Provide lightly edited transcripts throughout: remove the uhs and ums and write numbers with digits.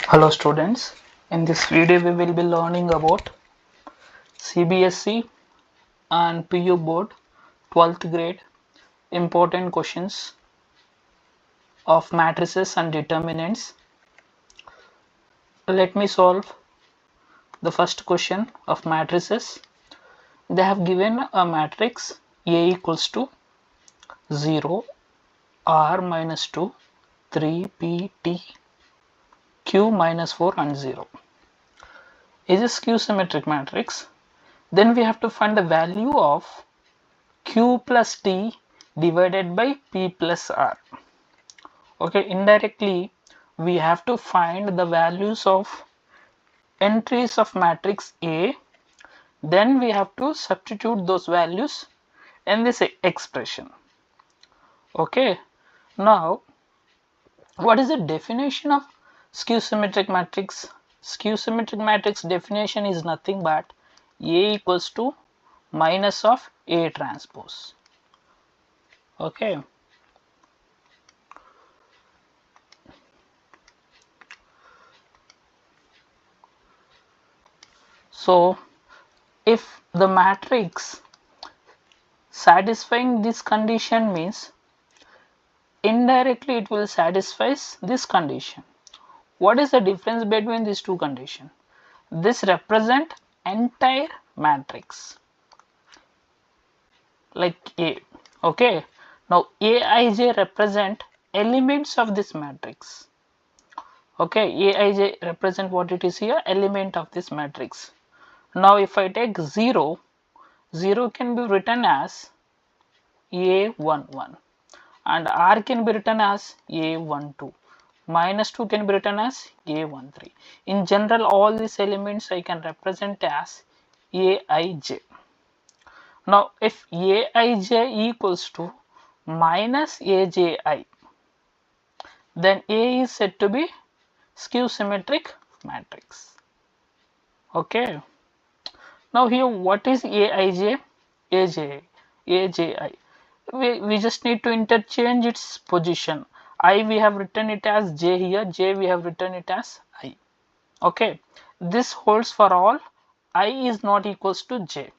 Hello students, in this video we will be learning about CBSE and PU board 12th grade important questions of matrices and determinants. Let me solve the first question of matrices. They have given a matrix A equals to 0, R minus 2, 3, P, T, Q minus 4 and 0. Is a skew symmetric matrix. Then we have to find the value of Q plus T divided by P plus R. Okay, indirectly we have to find the values of entries of matrix A. Then we have to substitute those values in this expression. Okay, now what is the definition of skew symmetric matrix? Skew symmetric matrix definition is nothing but A equals to minus of A transpose. Okay. So if the matrix satisfying this condition means indirectly it will satisfy this condition. What is the difference between these two conditions? This represent entire matrix like A. Okay, now Aij represent elements of this matrix. Okay, Aij represent what it is here, element of this matrix. Now if I take 0, 0 can be written as A11 and R can be written as A12, minus 2 can be written as A13. In general, all these elements I can represent as Aij. Now if Aij equals to minus Aji, then A is said to be skew symmetric matrix. Okay. Now here what is Aij? Aji. We just need to interchange its position. I we have written it as J here, J we have written it as I. Okay, this holds for all I is not equals to J.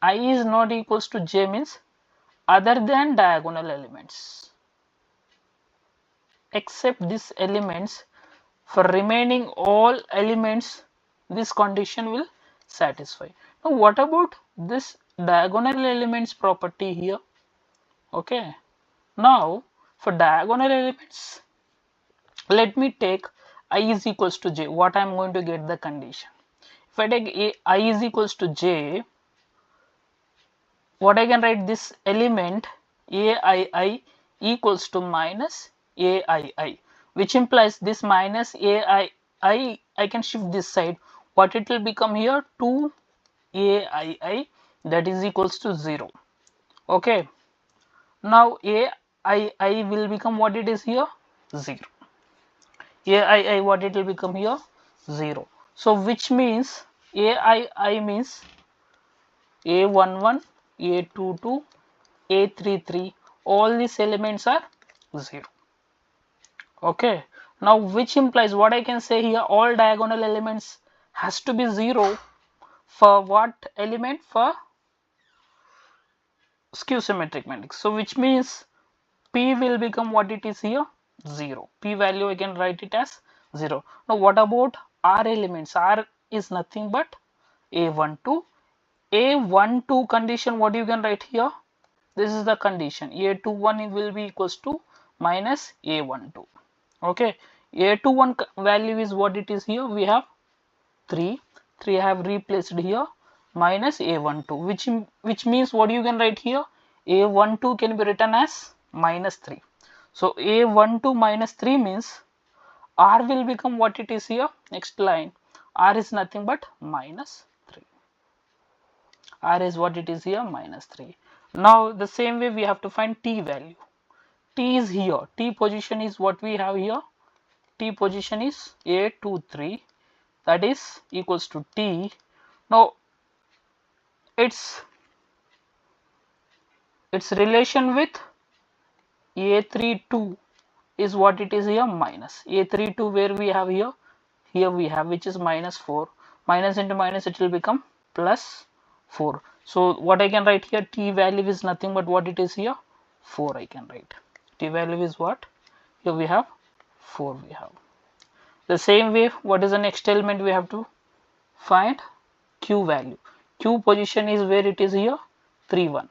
I is not equals to J means other than diagonal elements. Except these elements, for remaining all elements this condition will satisfy. Now what about this diagonal elements property here? Okay, now for diagonal elements let me take I is equals to J. What I am going to get the condition? If I take I is equals to J, what I can write, this element Aii equals to minus Aii, which implies this minus Aii I can shift this side. What it will become here? 2 Aii, that is equals to 0. Okay, now Aii will become what it is here? 0. Aii what it will become here? 0. So which means Aii means A11, A22, A33, all these elements are 0. Okay, now which implies what I can say here, all diagonal elements has to be 0 for what element? For skew symmetric matrix. So which means P will become what it is here? 0. P value I can write it as 0. Now what about R elements? R is nothing but A12. A12 condition, what you can write here? This is the condition. A21 will be equals to minus A12. Okay, A21 value is what it is here? We have 3. 3 I have replaced here minus A12, which means what you can write here? A12 can be written as minus 3. So A12 minus 3 means R will become what it is here? Next line, R is nothing but minus 3. R is what it is here? Minus 3. Now the same way we have to find T value. T is here. T position is what we have here. T position is A23, that is equals to T. Now its relation with A32 is what it is here? Minus A32, where we have here here we have, which is minus 4. Minus into minus, it will become plus 4. So what I can write here, t value is nothing but what it is here, 4 I can write. T value is what? Here we have 4 we have. The same way, what is the next element we have to find? Q value. Q position is where it is here, 3 1.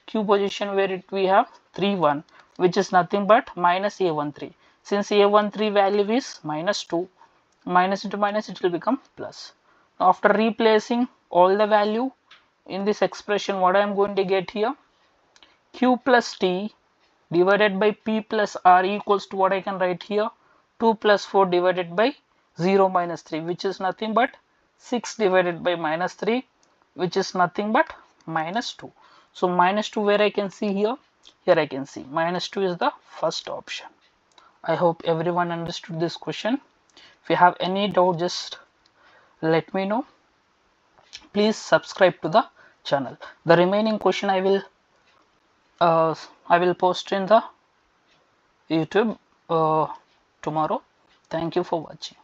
Q position where we have 3 1, which is nothing but minus A13. Since A13 value is minus 2, minus into minus, it will become plus. After replacing all the value in this expression, what I am going to get here, Q plus T divided by P plus R equals to what I can write here, 2 plus 4 divided by 0 minus 3, which is nothing but 6 divided by minus 3, which is nothing but minus 2. So minus 2 where I can see here, here I can see minus 2 is the first option. I hope everyone understood this question. If you have any doubt, just let me know. Please subscribe to the channel. The remaining question I will post in the YouTube tomorrow. Thank you for watching.